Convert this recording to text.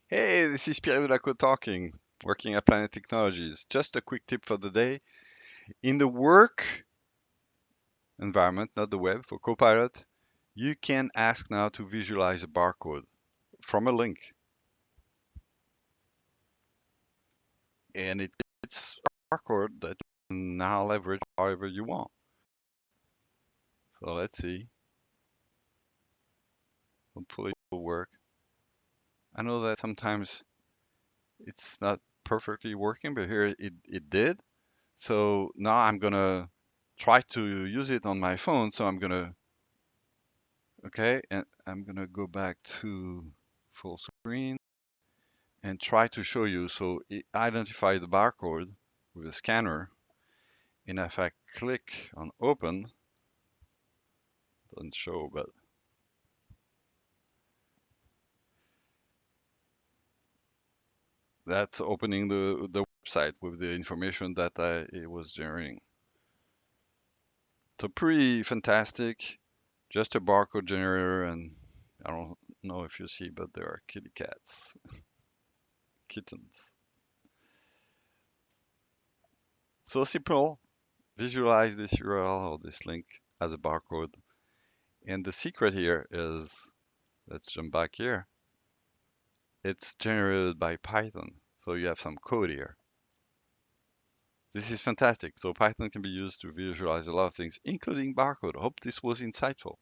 Hey, this is Pierre Vulaco talking, working at Planet Technologies. Just a quick tip for the day. In the work environment, not the web, for Copilot, you can ask now to visualize a barcode from a link, and it's a barcode that you can now leverage however you want. So let's see. Hopefully it will work. I know that sometimes it's not perfectly working, but here it did. So now I'm gonna try to use it on my phone. So I'm gonna Okay, and I'm gonna go back to full screen and try to show you. So it identify the barcode with a scanner, and if I click on open, doesn't show, but that's opening the website with the information that it was generating. So pretty fantastic. Just a barcode generator, and I don't know if you see, but there are kitty cats, kittens. So simple. Visualize this URL or this link as a barcode. And the secret here is, let's jump back here. It's generated by Python. So you have some code here. This is fantastic. So Python can be used to visualize a lot of things, including barcode. Hope this was insightful.